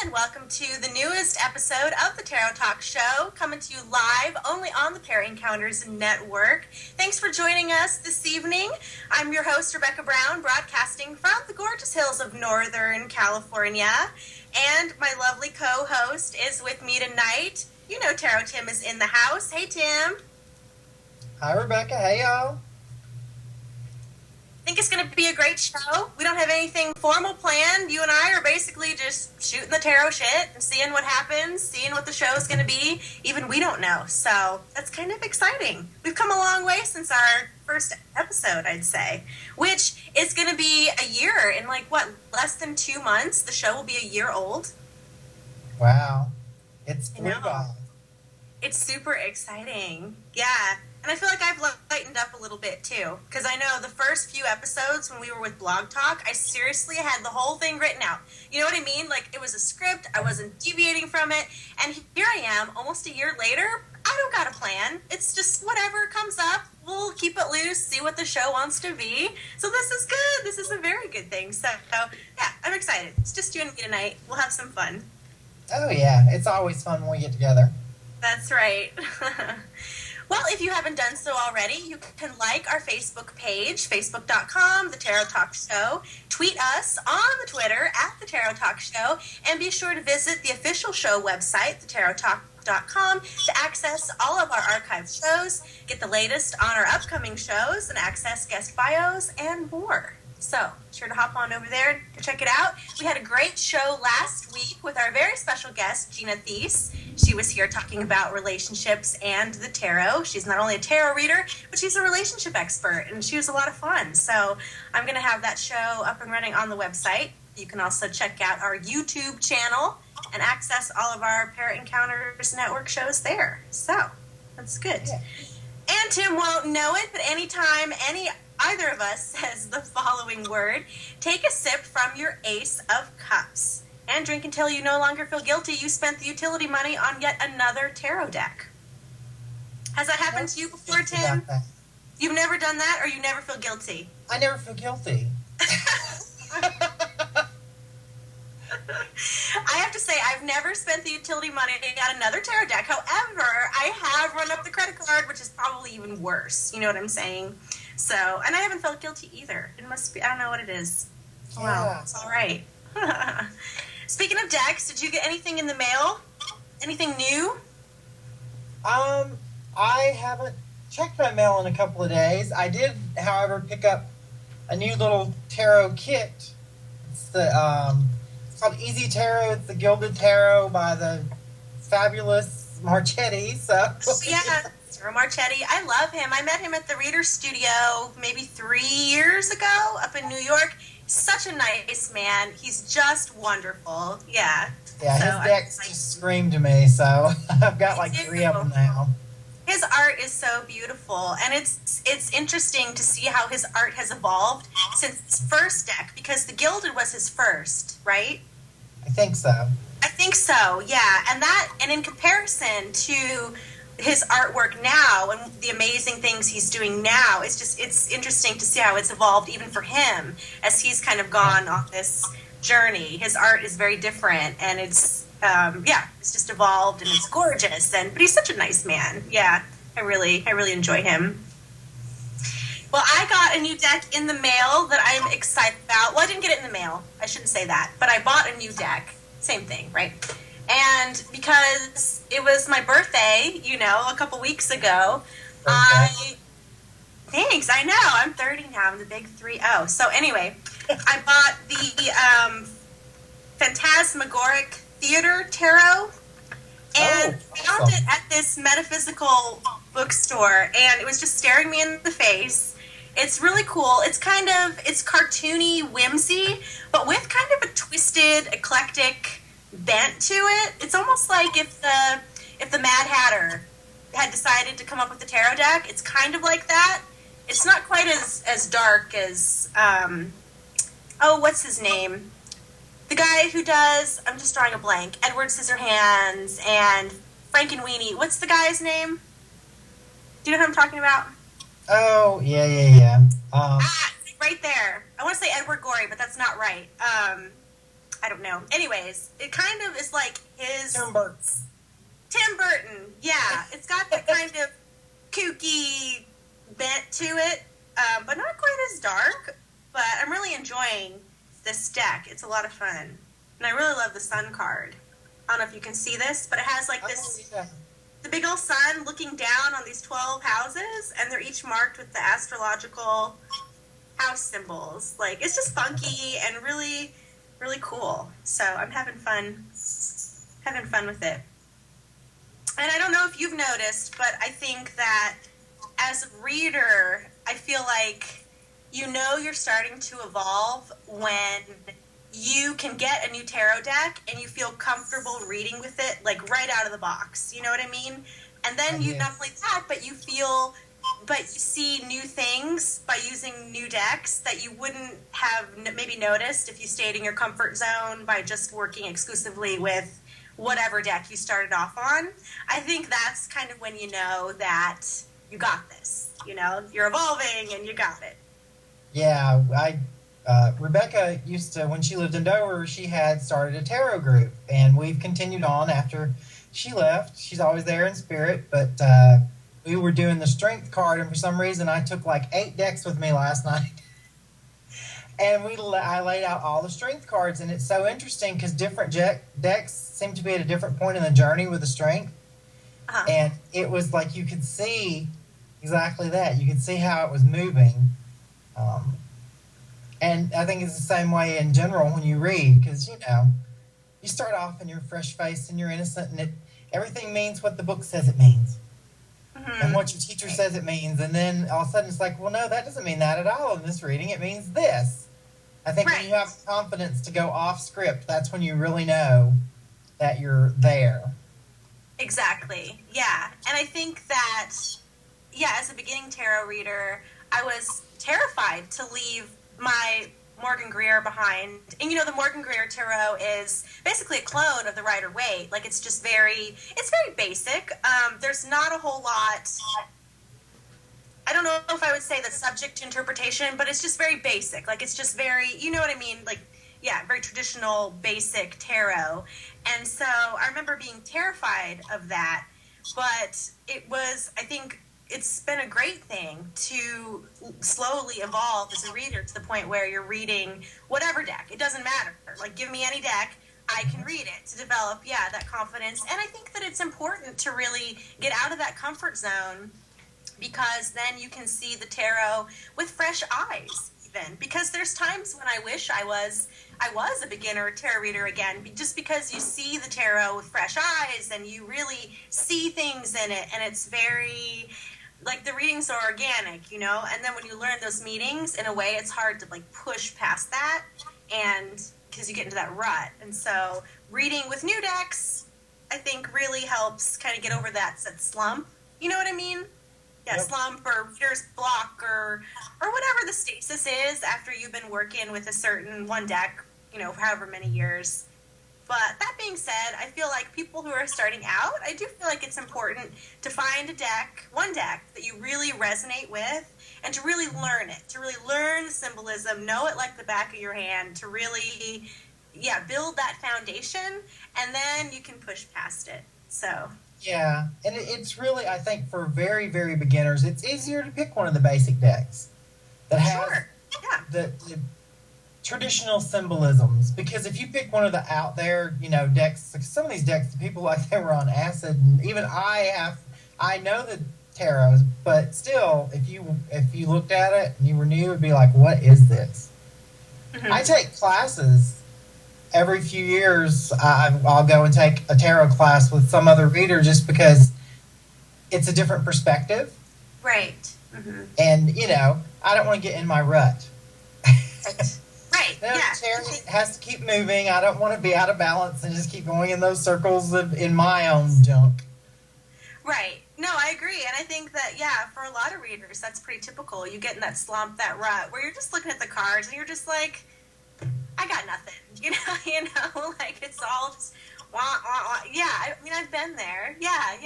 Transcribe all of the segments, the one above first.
and welcome to the newest episode of the Tarot Talk Show, coming to you live only on the Pair Encounters Network. Thanks for joining us this evening. I'm your host, Rebecca Brown, broadcasting from the gorgeous hills of Northern California, and my lovely co-host is with me tonight. You know Tarot Tim is in the house. Hey, Tim. Hi, Rebecca. Hey, y'all. I think it's going to be a great show. We don't have anything formal planned. You and I are basically just shooting the tarot shit and seeing what happens, seeing what the show is going to be. Even we don't know. So that's kind of exciting. We've come a long way since our first episode, I'd say, which is going to be a year in less than 2 months. The show will be a year old. Wow. It's flew by. It's super exciting. Yeah. And I feel like I've lightened up a little bit, too. Because I know the first few episodes when we were with Blog Talk, I seriously had the whole thing written out. You know what I mean? Like, it was a script. I wasn't deviating from it. And here I am, almost a year later. I don't got a plan. It's just whatever comes up. We'll keep it loose, see what the show wants to be. So this is good. This is a very good thing. So, yeah, I'm excited. It's just you and me tonight. We'll have some fun. Oh, yeah. It's always fun when we get together. That's right. Well, if you haven't done so already, you can like our Facebook page, facebook.com, The Tarot Talk Show. Tweet us on the Twitter, @The Tarot Talk Show. And be sure to visit the official show website, thetarottalk.com, to access all of our archived shows, get the latest on our upcoming shows, and access guest bios and more. So, be sure to hop on over there to check it out. We had a great show last week with our very special guest, Gina Thies. She was here talking about relationships and the tarot. She's not only a tarot reader, but she's a relationship expert, and she was a lot of fun. So, I'm going to have that show up and running on the website. You can also check out our YouTube channel and access all of our Pair Encounters Network shows there. So, that's good. Yeah. And Tim won't know it, but anytime either of us says the following word, take a sip from your Ace of Cups and drink until you no longer feel guilty you spent the utility money on yet another tarot deck. Has that happened to you before, Tim? You've never done that, or you never feel guilty? I never feel guilty. I have to say, I've never spent the utility money on another tarot deck. However, I have run up the credit card, which is probably even worse. You know what I'm saying? So, and I haven't felt guilty either. It must be, I don't know what it is. Yeah. Wow, it's all right. Speaking of decks, did you get anything in the mail? Anything new? I haven't checked my mail in a couple of days. I did, however, pick up a new little tarot kit. It's it's called Easy Tarot. It's the Gilded Tarot by the fabulous Marchetti. So yeah. Marchetti. I love him. I met him at the Reader Studio maybe 3 years ago up in New York. Such a nice man. He's just wonderful. Yeah. Yeah, so his decks just scream to me, so I've got like 3 of them now. His art is so beautiful, and it's interesting to see how his art has evolved since his first deck, because the Gilded was his first, right? I think so. I think so, yeah. And in comparison to his artwork now and the amazing things he's doing now, it's interesting to see how it's evolved even for him as he's kind of gone on this journey. His art is very different, and it's just evolved, and it's gorgeous, but he's such a nice man. Yeah, I really enjoy him. Well, I got a new deck in the mail that I'm excited about. Well, I didn't get it in the mail. I shouldn't say that, but I bought a new deck. Same thing, right? And because it was my birthday, a couple weeks ago, Thanks, I know. I'm 30 now. I'm the big 3-0. So anyway, I bought the Phantasmagoric Theater Tarot, and found it at this metaphysical bookstore, and it was just staring me in the face. It's really cool. It's cartoony whimsy, but with kind of a twisted, eclectic bent to it. It's almost like if the Mad Hatter had decided to come up with the tarot deck, it's kind of like that. It's not quite as dark as what's his name? The guy who does, I'm just drawing a blank, Edward Scissorhands and Frankenweenie. What's the guy's name? Do you know who I'm talking about? Oh, yeah. Right there. I want to say Edward Gorey, but that's not right. I don't know. Anyways, it kind of is like his Tim Burton. Tim Burton. Yeah, it's got the kind of kooky bent to it, but not quite as dark. But I'm really enjoying this deck. It's a lot of fun, and I really love the sun card. I don't know if you can see this, but it has like this, the big old sun looking down on these 12 houses, and they're each marked with the astrological house symbols. Like, it's just funky and really, really cool. So I'm having fun with it. And I don't know if you've noticed, but I think that as a reader, I feel like you're starting to evolve when you can get a new tarot deck and you feel comfortable reading with it, like right out of the box. You know what I mean? And then you not only that, but you see new things by using new decks that you wouldn't have maybe noticed if you stayed in your comfort zone by just working exclusively with whatever deck you started off on. I think that's kind of when you know that you got this. You're evolving and you got it. Yeah, Rebecca used to, when she lived in Dover, she had started a tarot group, and we've continued on after she left. She's always there in spirit, but we were doing the strength card, and for some reason I took like 8 decks with me last night. And I laid out all the strength cards, and it's so interesting because different decks seem to be at a different point in the journey with the strength. Uh-huh. And it was like you could see exactly that. You could see how it was moving. And I think it's the same way in general when you read, because, you start off and you're fresh-faced and you're innocent, and everything means what the book says it means. Mm-hmm. And what your teacher says it means. And then all of a sudden it's like, well, no, that doesn't mean that at all in this reading. It means this. I think when you have confidence to go off script, that's when you really know that you're there. Exactly. Yeah. And I think that, as a beginning tarot reader, I was terrified to leave my Morgan Greer behind. And the Morgan Greer tarot is basically a clone of the Rider-Waite. Like, it's very basic. There's not a whole lot. I don't know if I would say that's subject to interpretation, but it's just very basic. Like, it's just very, you know what I mean? Like, very traditional, basic tarot. And so I remember being terrified of that, but it was, I think, it's been a great thing to slowly evolve as a reader to the point where you're reading whatever deck. It doesn't matter. Like, give me any deck, I can read it to develop, that confidence. And I think that it's important to really get out of that comfort zone, because then you can see the tarot with fresh eyes, even. Because there's times when I wish I was a beginner tarot reader again, just because you see the tarot with fresh eyes and you really see things in it, and it's very, like, the readings are organic, and then when you learn those meanings, in a way, it's hard to, like, push past that, and because you get into that rut. And so reading with new decks, I think, really helps kind of get over that slump. You know what I mean? Yeah, yep. Slump or reader's block or whatever the stasis is after you've been working with a certain one deck, however many years. But that being said, I feel like people who are starting out, I do feel like it's important to find one deck that you really resonate with, and to really learn it, to really learn the symbolism, know it like the back of your hand, to really, build that foundation, and then you can push past it. So. Yeah, and it's really, I think, for very, very beginners, it's easier to pick one of the basic decks that has the traditional symbolisms, because if you pick one of the out there, decks, like some of these decks, people like they were on acid, and even I know the tarots, but still, if you looked at it and you were new, it'd be like, what is this? Mm-hmm. I take classes every few years. I'll go and take a tarot class with some other reader just because it's a different perspective. Right. Mm-hmm. And, I don't want to get in my rut. Right. The chair has to keep moving. I don't want to be out of balance and just keep going in those circles in my own junk. Right. No, I agree. And I think that, for a lot of readers, that's pretty typical. You get in that slump, that rut, where you're just looking at the cards and you're just like, I got nothing. Like, it's all just wah, wah, wah. Yeah, I mean, I've been there. Yeah.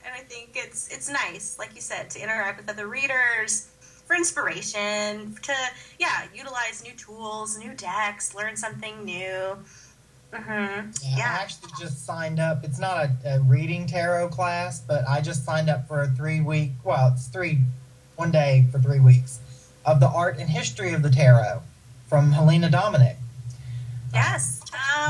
And I think it's nice, like you said, to interact with other readers for inspiration, to, utilize new tools, new decks, learn something new. Mm-hmm. Yeah, Yeah. I actually just signed up. It's not a reading tarot class, but I just signed up for a 3 week, well, it's 1 day for 3 weeks, of the art and history of the tarot from Helena Dominic. Yes.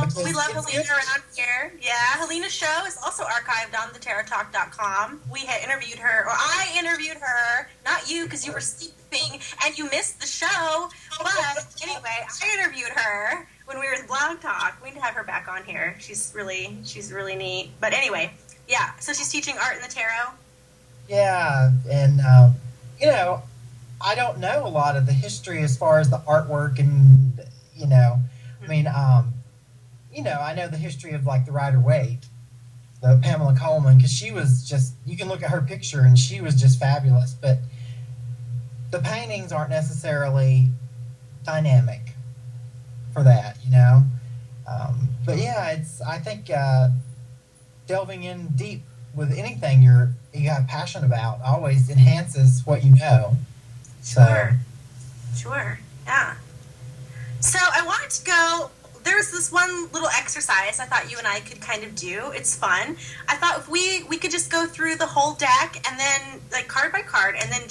We Because love it's Helena good. around here. Yeah, Helena's show is also archived on thetarottalk.com. We had interviewed her, or I interviewed her, not you because you were sleeping and you missed the show. But anyway, I interviewed her when we were in Blog Talk. We need to have her back on here. She's really neat. But anyway, yeah. So she's teaching art in the tarot. Yeah, and, you know, I don't know a lot of the history as far as the artwork and, I mean, I know the history of like the Rider-Waite, the Pamela Coleman, because she was just, you can look at her picture and she was just fabulous, but the paintings aren't necessarily dynamic for that. But yeah, I think delving in deep with anything you have passion about always enhances what you know. Sure. Yeah. So I wanted to go. There's this one little exercise I thought you and I could kind of do. It's fun. I thought if we could just go through the whole deck and then like card by card and then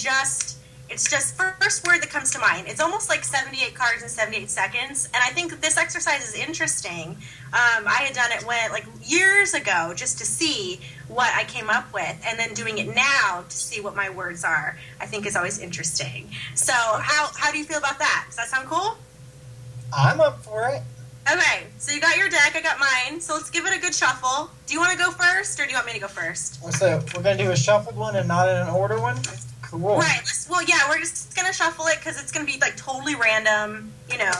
it's just first word that comes to mind. It's almost like 78 cards in 78 seconds, and I think that this exercise is interesting. I had done it like years ago just to see what I came up with, and then doing it now to see what my words are. I think is always interesting. So how do you feel about that? Does that sound cool? I'm up for it. Okay, so you got your deck, I got mine. So let's give it a good shuffle. Do you want to go first, or do you want me to go first? So we're going to do a shuffled one and not in an order one? Cool. Right. We're just going to shuffle it because it's going to be like totally random, Totally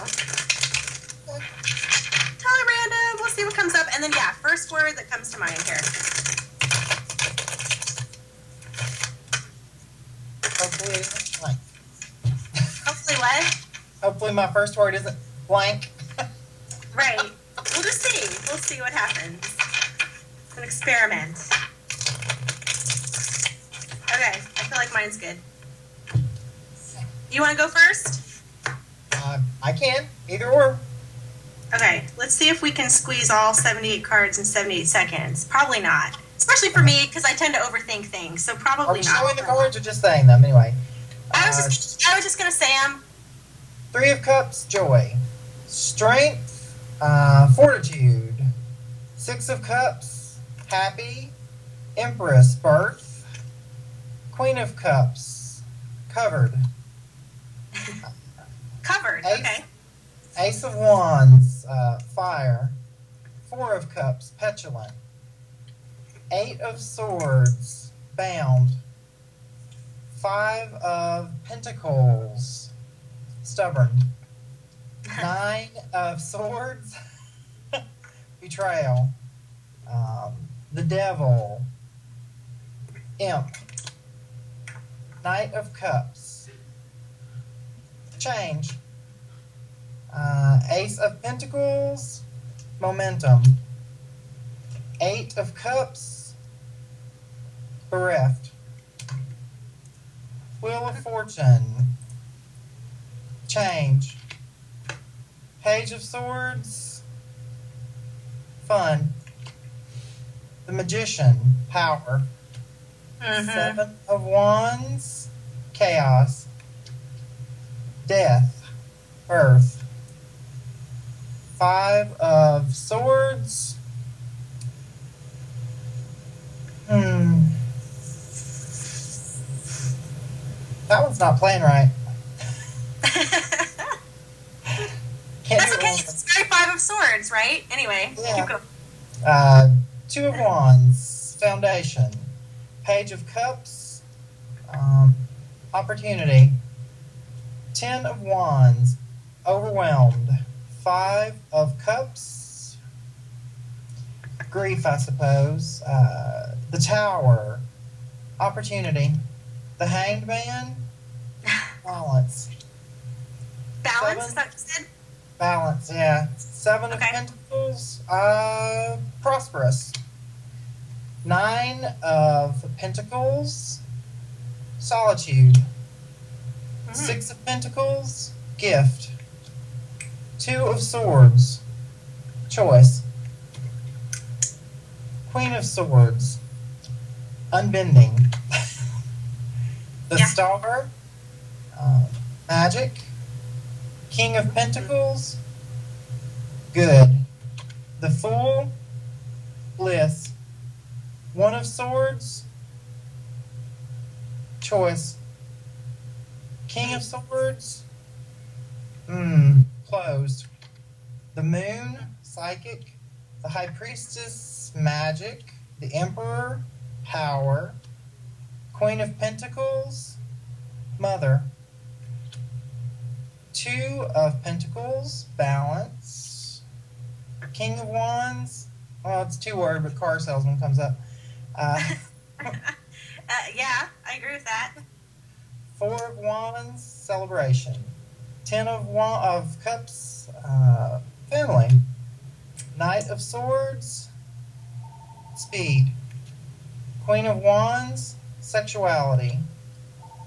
random. We'll see what comes up. And then, yeah, first word that comes to mind here. Hopefully it isn't blank. Hopefully what? Hopefully my first word isn't blank. Right. We'll just see. We'll see what happens. It's an experiment. Okay. I feel like mine's good. You want to go first? I can. Either or. Okay. Let's see if we can squeeze all 78 cards in 78 seconds. Probably not. Especially for me, because I tend to overthink things. So probably Are we not. showing the cards or just saying them? Anyway. I was just going to say them. 3 of Cups, joy. Strength, fortitude. 6 of Cups, happy. Empress, birth. Queen of Cups, covered. Covered, okay. Ace of Wands, fire. 4 of Cups, petulant. 8 of Swords, bound. 5 of Pentacles, stubborn. 9 of Swords, betrayal. The Devil, imp. Knight of Cups, change. Ace of Pentacles, momentum. 8 of Cups, bereft. Wheel of Fortune, change. Page of Swords, fun. The Magician, power. 7 of Wands, chaos. Death, earth. 5 of Swords. That one's not playing right. That's okay. It's very 5 of Swords, right? Anyway, yeah. keep going. 2 of Wands, foundation. Page of Cups, opportunity. 10 of Wands, overwhelmed. 5 of Cups, grief, I suppose. The Tower, opportunity. The Hanged Man, balance. Balance, is that what you said? Balance, yeah. 7 of Pentacles, prosperous. 9 of Pentacles, solitude. 6 of Pentacles, gift. 2 of Swords, choice. Queen of Swords, unbending. The Yeah. Star, magic. King of Pentacles, good. The Fool, bliss. One of Swords, choice. King of Swords, closed. The Moon, psychic. The High Priestess, magic. The Emperor, power. Queen of Pentacles, mother. Two of Pentacles, balance. King of Wands, well, it's two word, but car salesman comes up. Yeah, I agree with that. Four of Wands, celebration. Ten of Cups, family. Knight of Swords, speed. Queen of Wands, sexuality.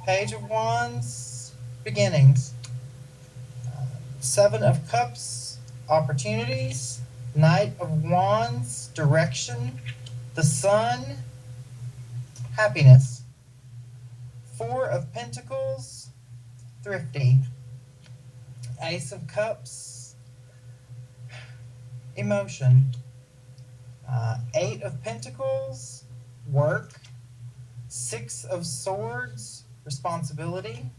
Page of Wands, beginnings. Seven of Cups, opportunities. Knight of Wands, direction. The Sun, happiness. Four of Pentacles, thrifty. Ace of Cups, emotion. Eight of Pentacles, work. Six of Swords, responsibility.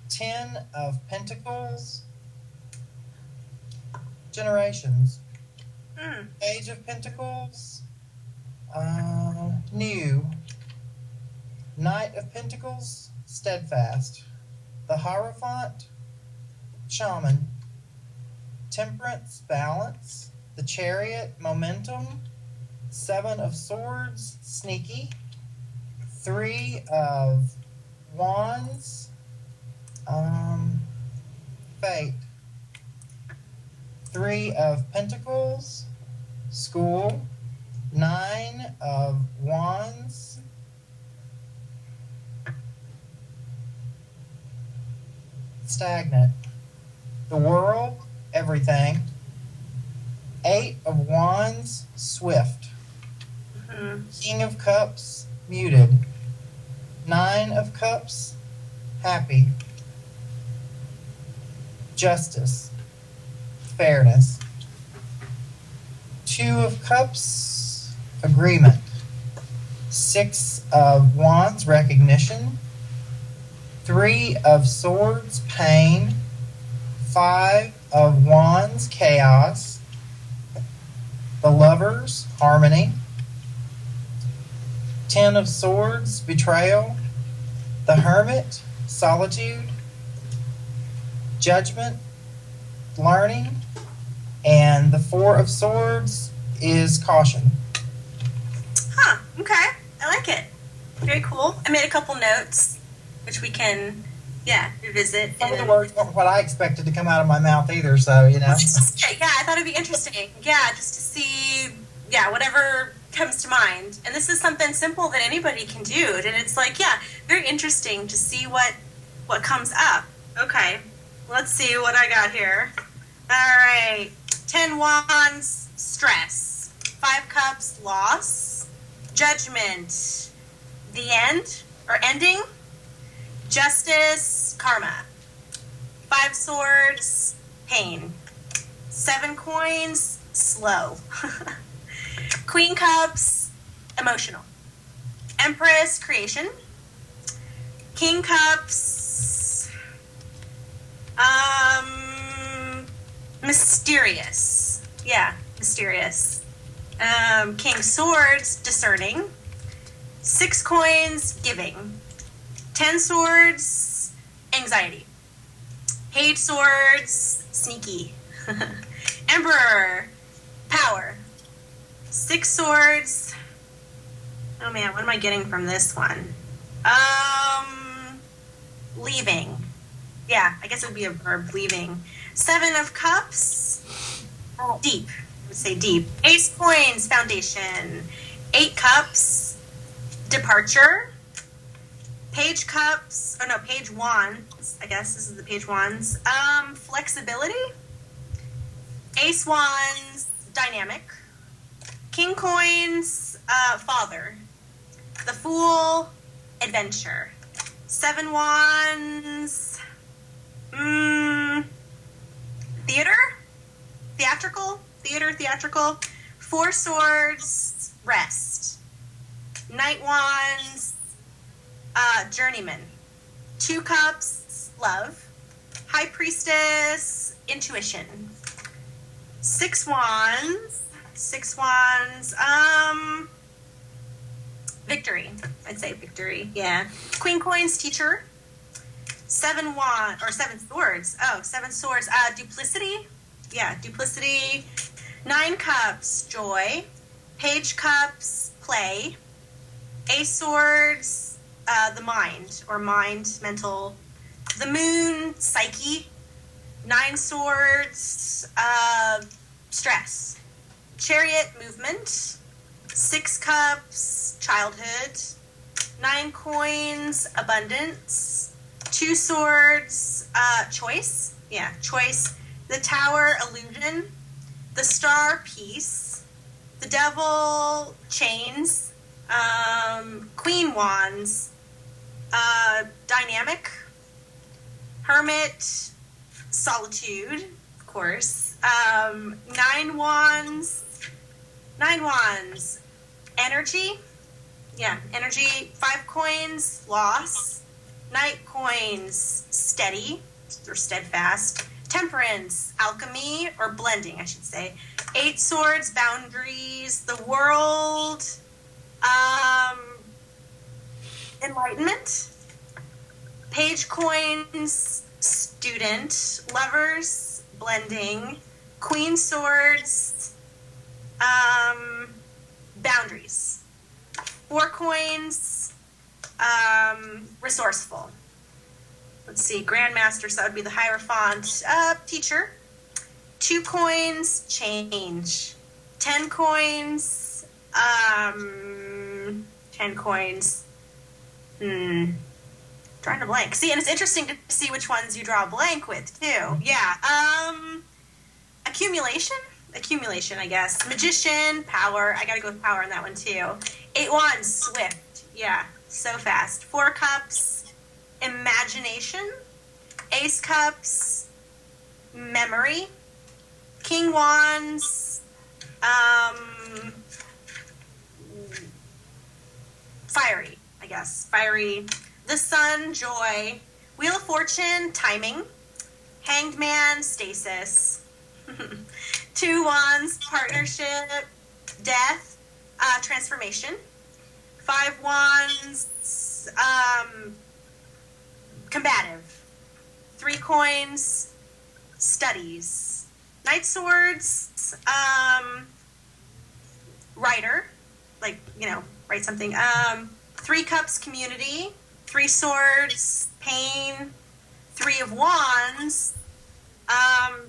10 of Pentacles, generations. Page of Pentacles, new. Knight of Pentacles, steadfast. The Hierophant, shaman. Temperance, balance. The Chariot, momentum. Seven of Swords, sneaky. Three of Wands, fate. Three of Pentacles, school. Nine of Wands, stagnant. The World, everything. Eight of Wands, swift. King of Cups, muted. Nine of Cups, happy. Justice, fairness. Two of Cups, agreement. Six of Wands, recognition. Three of Swords, pain. Five of Wands, chaos. The Lovers, harmony. 10 of Swords, betrayal. The Hermit, solitude. Judgment, learning. And the Four of Swords is caution. Huh, okay. I like it. Very cool. I made a couple notes, which we can, revisit. Some of the words weren't what I expected to come out of my mouth either, so, you know. Yeah, I thought it'd be interesting. Yeah, just to see, whatever comes to mind. And this is something simple that anybody can do. And it's like, very interesting to see what comes up. Okay, let's see what I got here. All right. 10 Wands, stress. 5 Cups, loss. Judgment, the end, or ending. Justice, karma. 5 Swords, pain. 7 Coins, slow. Queen Cups, emotional. Empress, creation. King Cups, mysterious. Yeah, mysterious. King Swords, discerning. 6 Coins, giving. 10 Swords, anxiety. Page Swords, sneaky. Emperor, power. 6 Swords, oh man, what am I getting from this one? Leaving. Yeah, I guess it would be a verb, leaving. 7 of Cups, deep. I would say deep. Ace Coins, foundation. 8 Cups, departure. Page Cups, Page Wands. I guess this is the Page Wands. Flexibility. Ace Wands, dynamic. King Coin's father. The Fool, adventure. 7 Wands, theater? Theatrical. 4 Swords, rest. Knight Wands, journeyman. 2 Cups, love. High Priestess, intuition. 6 Wands, victory. I'd say victory, yeah. Queen Coins, teacher. 7 Swords. Oh, 7 Swords. Duplicity. Yeah, duplicity. 9 Cups, joy. Page Cups, play. Ace Swords, the mind, or mental. The Moon, psyche. 9 Swords, stress. Chariot, movement. 6 Cups, childhood. 9 Coins, abundance. 2 Swords, choice. Yeah, choice. The Tower, illusion. The Star, peace. The Devil, chains. Queen Wands, dynamic. Hermit, solitude, of course. 9 Wands, energy. Yeah, energy. 5 Coins, loss. Knight Coins, steady or steadfast. Temperance, alchemy, or blending, I should say. 8 Swords, boundaries. The World, enlightenment. Page Coins, student. Lovers, blending. Queen Swords, boundaries. 4 Coins, resourceful. Let's see, Grandmaster, so that would be the Hierophant, teacher. 2 Coins, change. 10 Coins, 10 Coins, drawing a blank. See, and it's interesting to see which ones you draw a blank with, too. Yeah, accumulation, I guess. Magician, power. I gotta go with power on that one, too. 8 Wands, swift. Yeah, so fast. 4 Cups, imagination. Ace Cups, memory. King Wands, fiery, I guess. Fiery. The Sun, joy. Wheel of Fortune, timing. Hanged Man, stasis. 2 Wands, partnership. Death, transformation. 5 Wands, combative. 3 Coins, studies. Knight Swords, writer, like, write something. 3 Cups, community. 3 Swords, pain. 3 of Wands, I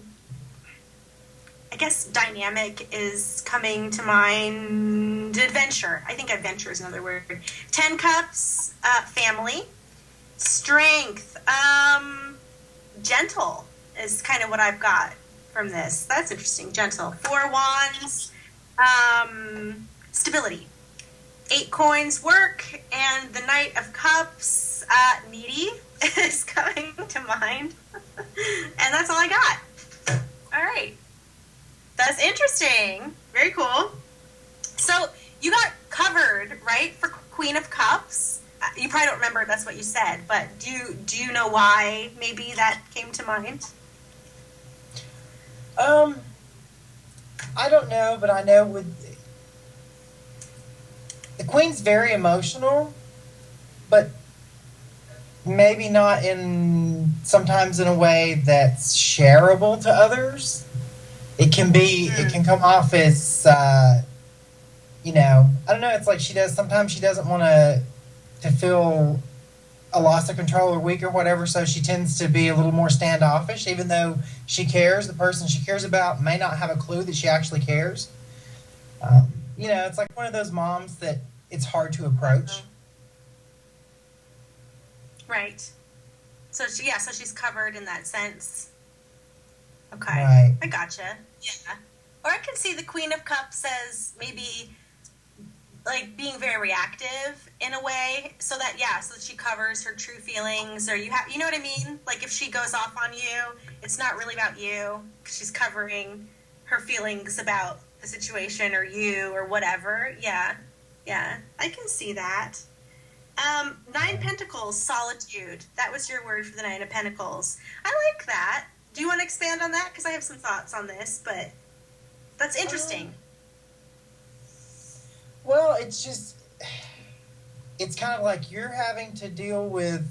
guess dynamic is coming to mind. Adventure. I think adventure is another word. 10 Cups, family. Strength, gentle is kind of what I've got from this. That's interesting. Gentle. 4 Wands, stability. 8 Coins, work. And the Knight of Cups, needy is coming to mind. And that's all I got. All right. That's interesting. Very cool. So you got covered, right, for Queen of Cups. You probably don't remember that's what you said, but do you know why maybe that came to mind? I don't know, but I know with the Queen's very emotional, but maybe not sometimes in a way that's shareable to others. It can come off as, I don't know, it's like sometimes she doesn't want to feel a loss of control or weak or whatever, so she tends to be a little more standoffish, even though she cares. The person she cares about may not have a clue that she actually cares. It's like one of those moms that it's hard to approach. Right. So she's covered in that sense. Okay. Right. I gotcha. Yeah. Or I can see the Queen of Cups as maybe like being very reactive in a way, so that so that she covers her true feelings, or you know what I mean? Like if she goes off on you, it's not really about you because she's covering her feelings about the situation or you or whatever. Yeah, I can see that. Nine Pentacles, solitude. That was your word for the Nine of Pentacles. I like that. Do you want to expand on that? Because I have some thoughts on this, but that's interesting. Well, it's kind of like you're having to deal with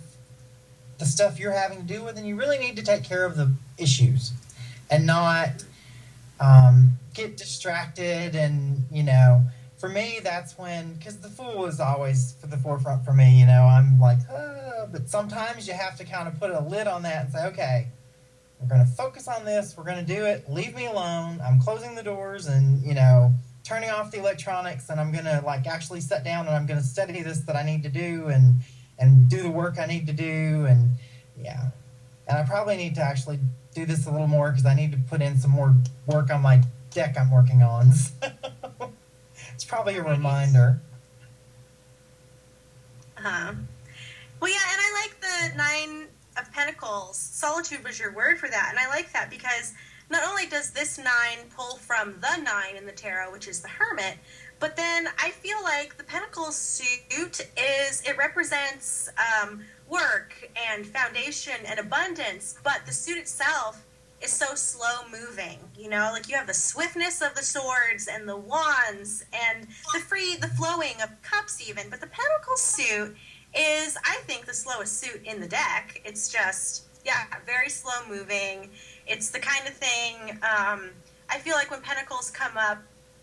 the stuff you're having to deal with, and you really need to take care of the issues and not get distracted. And, for me, that's when, because the Fool is always for the forefront for me, I'm like, but sometimes you have to kind of put a lid on that and say, okay, we're going to focus on this, we're going to do it, leave me alone, I'm closing the doors and, turning off the electronics, and I'm going to actually sit down and I'm going to study this that I need to do and do the work I need to do. And and I probably need to actually do this a little more because I need to put in some more work on my deck I'm working on. It's probably a reminder. Well, yeah, and I like the Nine of Pentacles. Solitude was your word for that, and I like that because not only does this 9 pull from the 9 in the tarot, which is the Hermit, but then I feel like the Pentacles suit it represents work and foundation and abundance, but the suit itself is so slow moving, like you have the swiftness of the swords and the wands and the flowing of cups even, but the Pentacles suit is, I think, the slowest suit in the deck. It's just, very slow moving. It's the kind of thing, I feel like when Pentacles come up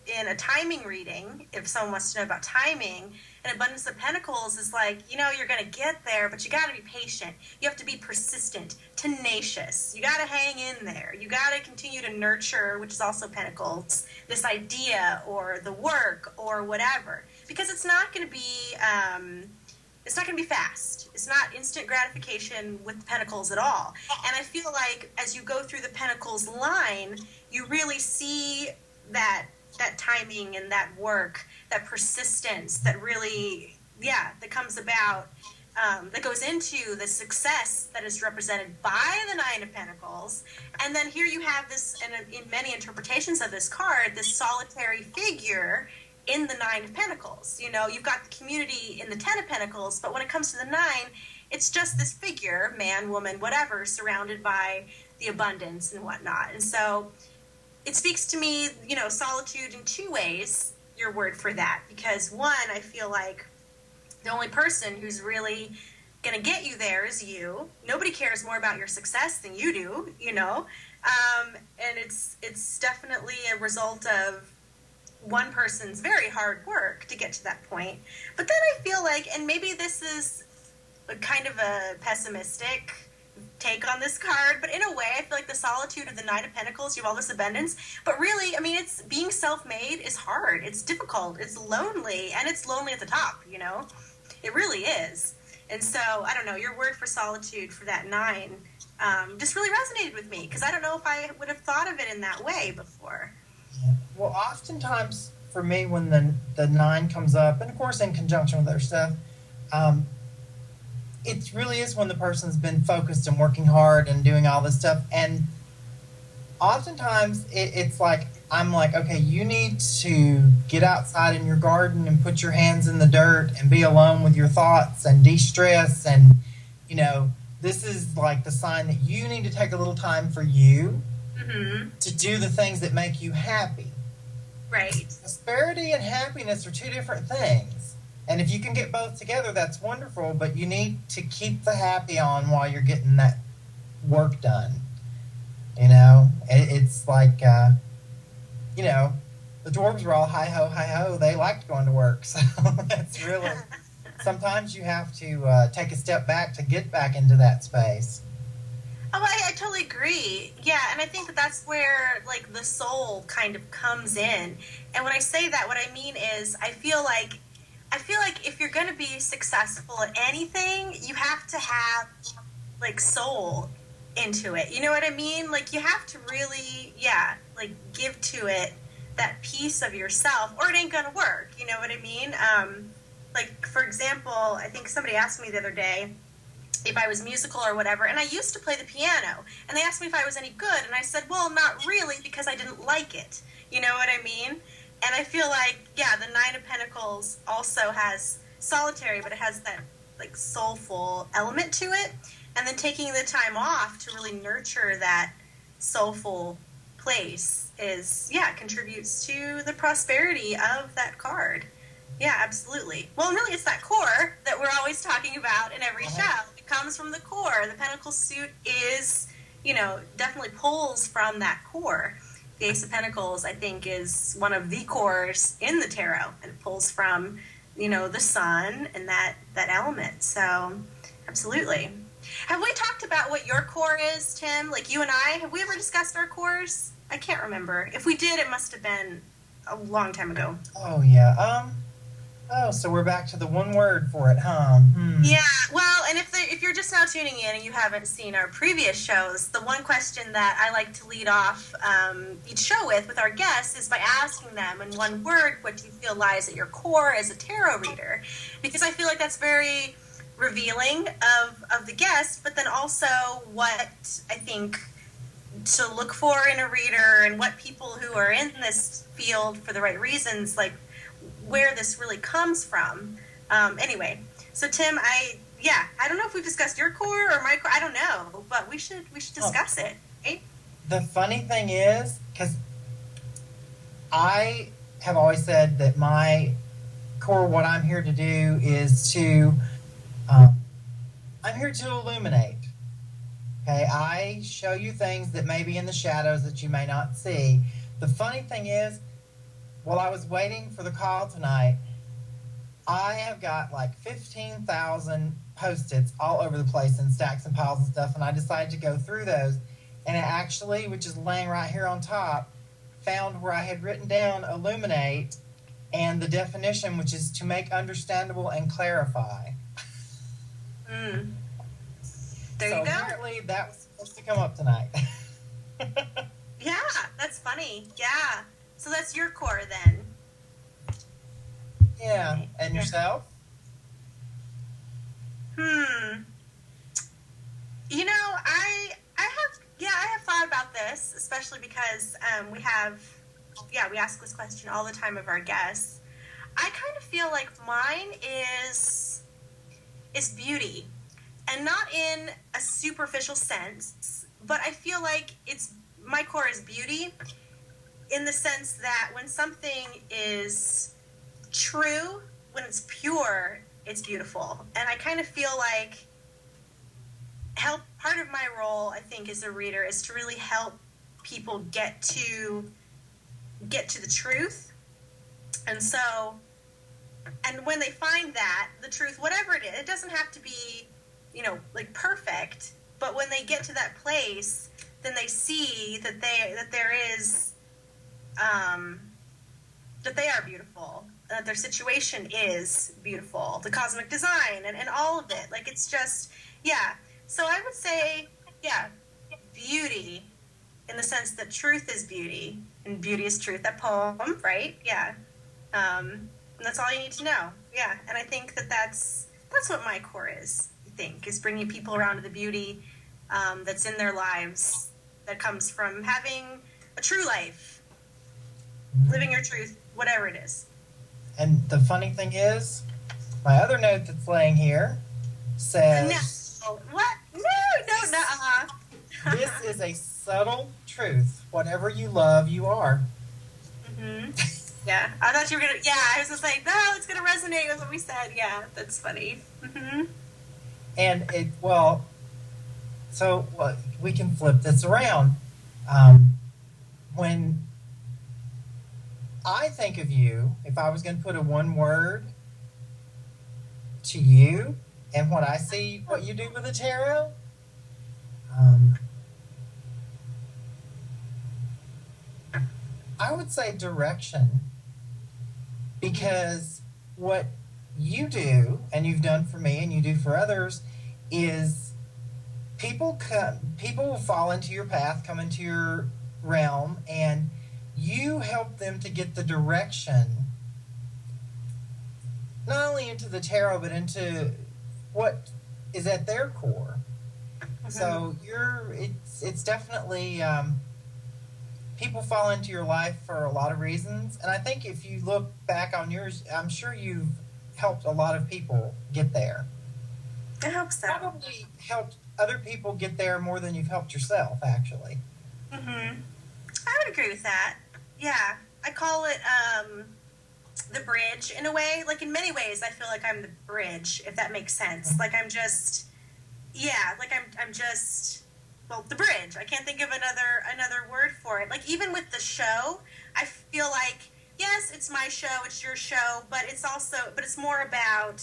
in a timing reading, if someone wants to know about timing, an Abundance of Pentacles is like, you're going to get there, but you got to be patient. You have to be persistent, tenacious. You got to hang in there. You got to continue to nurture, which is also Pentacles, this idea or the work or whatever. Because it's not going to be... it's not going to be fast. It's not instant gratification with the Pentacles at all. And I feel like as you go through the Pentacles line, you really see that timing and that work, that persistence that really, that comes about, that goes into the success that is represented by the Nine of Pentacles. And then here you have this, and in many interpretations of this card, this solitary figure in the Nine of Pentacles. You've got the community in the Ten of Pentacles, but when it comes to the 9, it's just this figure, man, woman, whatever, surrounded by the abundance and whatnot. And so it speaks to me, solitude in 2 ways, your word for that. Because one, I feel like the only person who's really going to get you there is you. Nobody cares more about your success than you do, and it's definitely a result of one person's very hard work to get to that point. But then I feel like, and maybe this is a kind of a pessimistic take on this card, but in a way I feel like the solitude of the Nine of Pentacles, you have all this abundance, but really, it's being self-made is hard, it's difficult, it's lonely, and it's lonely at the top, it really is. And so I don't know, your word for solitude for that 9 just really resonated with me, because I don't know if I would have thought of it in that way before. Well, oftentimes for me, when the 9 comes up, and of course in conjunction with other stuff, it really is when the person's been focused and working hard and doing all this stuff. And oftentimes it's like, I'm like, okay, you need to get outside in your garden and put your hands in the dirt and be alone with your thoughts and de-stress. And, this is like the sign that you need to take a little time for you. Mm-hmm. To do the things that make you happy. Right. Prosperity and happiness are 2 different things. And if you can get both together, that's wonderful, but you need to keep the happy on while you're getting that work done. It's like, the dwarves were all hi-ho, they liked going to work. So that's really, sometimes you have to take a step back to get back into that space. Oh, I totally agree. Yeah, and I think that's where, the soul kind of comes in. And when I say that, what I mean is I feel like if you're going to be successful at anything, you have to have, soul into it. You know what I mean? Like, you have to really, yeah, like, give to it that piece of yourself, or it ain't gonna work. You know what I mean? Like, for example, I think somebody asked me the other day if I was musical or whatever, and I used to play the piano, and they asked me if I was any good, and I said, well, not really, because I didn't like it. You know what I mean? And I feel like, yeah, the Nine of Pentacles also has solitary, but it has that, like, soulful element to it. And then taking the time off to really nurture that soulful place is, yeah, contributes to the prosperity of that card. Yeah, absolutely. Well, really, it's that core that we're always talking about in every show. It comes from the core. The Pentacle suit is, you know, definitely pulls from that core. The Ace of Pentacles, I think, is one of the cores in the tarot, and it pulls from, you know, the sun and that element. So, absolutely. Have we talked about what your core is, Tim? Like, you and I, have we ever discussed our cores? I can't remember. If we did, it must have been a long time ago. Oh, yeah. Oh, so we're back to the one word for it, huh? Yeah, well, and if you're just now tuning in and you haven't seen our previous shows, the one question that I like to lead off each show with our guests is by asking them in one word, what do you feel lies at your core as a tarot reader? Because I feel like that's very revealing of the guest, but then also what I think to look for in a reader, and what people who are in this field for the right reasons, like, where this really comes from. Anyway, so Tim, I don't know if we've discussed your core or my core. I don't know, but we should discuss it, right? The funny thing is, because I have always said that my core, what I'm here to do is to, I'm here to illuminate. Okay, I show you things that may be in the shadows that you may not see. The funny thing is, while I was waiting for the call tonight, I have got like 15,000 Post-its all over the place in stacks and piles and stuff, and I decided to go through those, and it actually, which is laying right here on top, found where I had written down illuminate and the definition, which is to make understandable and clarify. There So you go. apparently that was supposed to come up tonight. Yeah, that's funny. Yeah. So that's your core then. Yeah. And yourself? You know, I have thought about this, especially because we ask this question all the time of our guests. I kind of feel like mine is beauty, and not in a superficial sense, but I feel like my core is beauty in the sense that when something is true, when it's pure, it's beautiful. And I kind of feel like part of my role, I think, as a reader is to really help people get to the truth. And so, and when they find that, the truth, whatever it is, it doesn't have to be, you know, like perfect, but when they get to that place, then they see that there is, that they are beautiful, that their situation is beautiful, the cosmic design and all of it. Like, it's just, yeah. So I would say, yeah, beauty in the sense that truth is beauty and beauty is truth. That poem, right? Yeah. And that's all you need to know. Yeah. And I think that's what my core is, I think, is bringing people around to the beauty that's in their lives that comes from having a true life, living your truth, whatever it is. And the funny thing is, my other note that's laying here says... No. What? No. This is a subtle truth. Whatever you love, you are. Mm-hmm. Yeah. I thought you were going to... Yeah, I was just like, no, it's going to resonate with what we said. Yeah, that's funny. Mm-hmm. And we can flip this around. When I think of you, if I was going to put a one word to you and what I see, what you do with the tarot, I would say direction, because what you do, and you've done for me and you do for others, is people will fall into your path, come into your realm, and you help them to get the direction, not only into the tarot, but into what is at their core. So it's definitely, people fall into your life for a lot of reasons, and I think if you look back on yours, I'm sure you've helped a lot of people get there. I hope so. Probably helped other people get there more than you've helped yourself, actually. I would agree with that. Yeah, I call it the bridge in a way. Like in many ways, I feel like I'm the bridge, if that makes sense. Like I'm just, I'm just, well, the bridge. I can't think of another word for it. Like even with the show, I feel like yes, it's my show, it's your show, but it's more about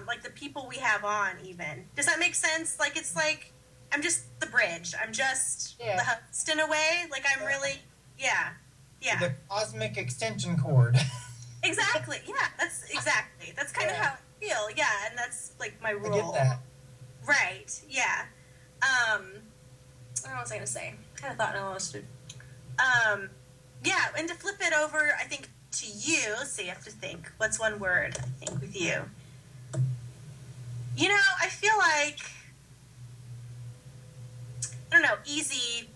like the people we have on. Even does that make sense? Like it's like I'm just the bridge. I'm just the host in a way. Like I'm really, yeah. The cosmic extension cord. Exactly. Yeah, that's kind of how I feel. Yeah, and that's like my role. I get that. Right. Yeah. What was I gonna say? Kind of thought I lost it. Yeah, and to flip it over, I think to you. Let's see. I have to think. What's one word? I think with you. You know, I feel like I don't know. Easy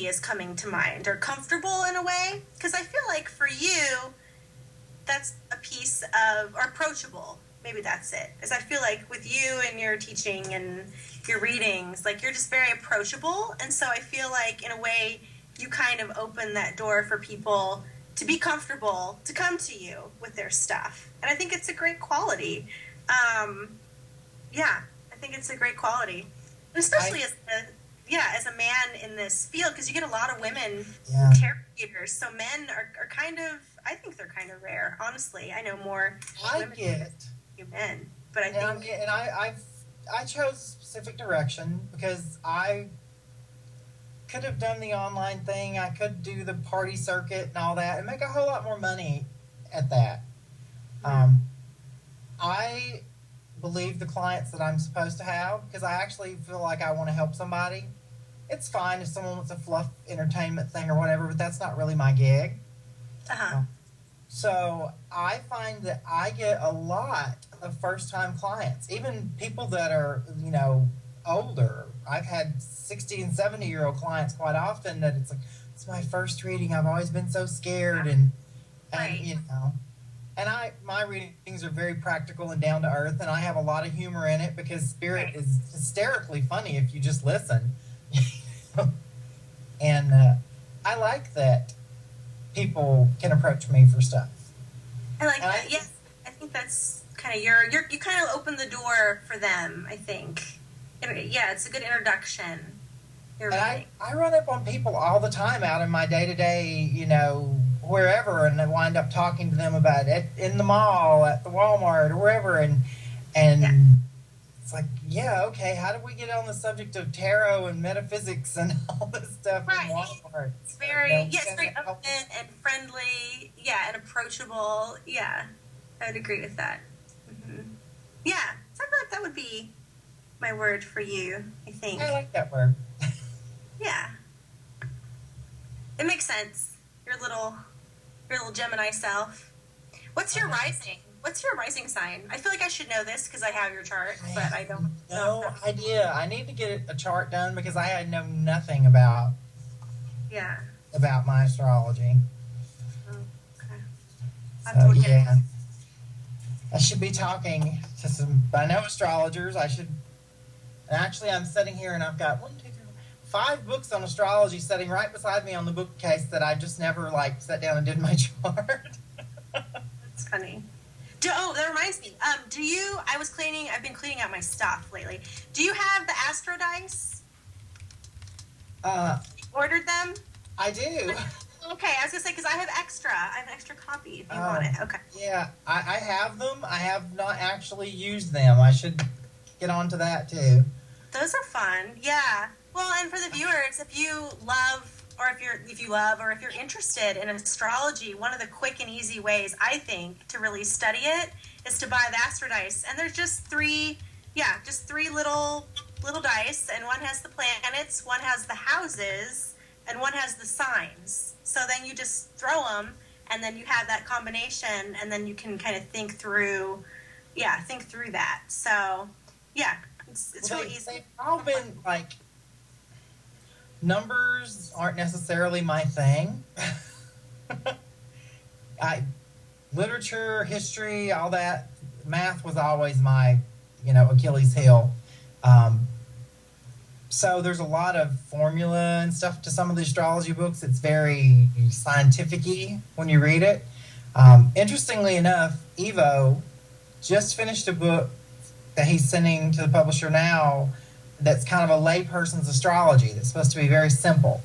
is coming to mind, or comfortable in a way, because I feel like for you, that's a piece of, or approachable. Maybe that's it. Because I feel like with you and your teaching and your readings, like you're just very approachable, and so I feel like in a way you kind of open that door for people to be comfortable to come to you with their stuff, and I think it's a great quality. Yeah, I think it's a great quality, and especially as a man in this field, because you get a lot of women tarot readers, so men are kind of, I think they're kind of rare, honestly. I know more women than men, but I chose a specific direction because I could have done the online thing, I could do the party circuit and all that, and make a whole lot more money at that. I believe the clients that I'm supposed to have, because I actually feel like I want to help somebody. It's fine if someone wants a fluff entertainment thing or whatever, but that's not really my gig. So I find that I get a lot of first-time clients, even people that are, older. I've had 60 and 70-year-old clients quite often that it's like, it's my first reading. I've always been so scared, and my readings are very practical and down to earth, and I have a lot of humor in it because spirit is hysterically funny if you just listen. And I like that people can approach me for stuff. I like that. Yes, I think that's kind of you kind of open the door for them, I think. Yeah, it's a good introduction. I run up on people all the time out in my day-to-day, wherever, and I wind up talking to them about it in the mall, at the Walmart, or wherever, and it's like, okay, how did we get on the subject of tarot and metaphysics and all this stuff in Walmart? It's very, it's very open and friendly, and approachable. Yeah, I would agree with that. Yeah, so I feel like that would be my word for you, I think. I like that word. Yeah. It makes sense. Your little Gemini self. What's your rising? What's your rising sign? I feel like I should know this because I have your chart, but I don't. No idea. I need to get a chart done because I know nothing about my astrology. Okay. I should be talking to some. I know astrologers. I should. And actually, I'm sitting here and I've got 5 books on astrology sitting right beside me on the bookcase that I just never sat down and did my chart. That's funny. That reminds me. I've been cleaning out my stuff lately. Do you have the Astro Dice? You ordered them? I do. Okay, I was gonna say because I have an extra copy if you want it. Okay. Yeah, I have them. I have not actually used them. I should get onto that too. Those are fun. Yeah. Well, and for the viewers, if you love, or if you're interested in astrology, one of the quick and easy ways I think to really study it is to buy the Astro Dice. And there's just three little little dice, and one has the planets, one has the houses, and one has the signs. So then you just throw them, and then you have that combination, and then you can kind of think through that. So, yeah, it's Well, really easy. They've all been like, numbers aren't necessarily my thing. Literature, history, all that, math was always my, Achilles heel. So there's a lot of formula and stuff to some of the astrology books. It's very scientific-y when you read it. Interestingly enough, Evo just finished a book that he's sending to the publisher now that's kind of a layperson's astrology that's supposed to be very simple.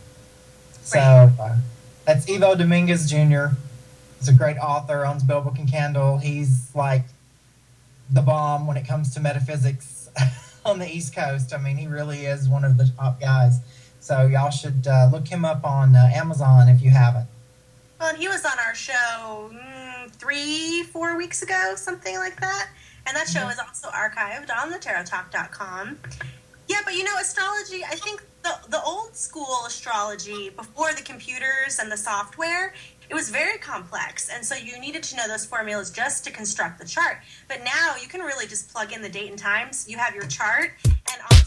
So that's Evo Dominguez Jr. He's a great author, owns Bill Book and Candle. He's like the bomb when it comes to metaphysics on the East Coast. I mean, he really is one of the top guys. So y'all should look him up on Amazon if you haven't. Well, and he was on our show 3-4 weeks ago, something like that. And that show is also archived on thetarottalk.com. Yeah, but astrology, I think the old school astrology, before the computers and the software, it was very complex. And so you needed to know those formulas just to construct the chart. But now you can really just plug in the date and times. You have your chart, and on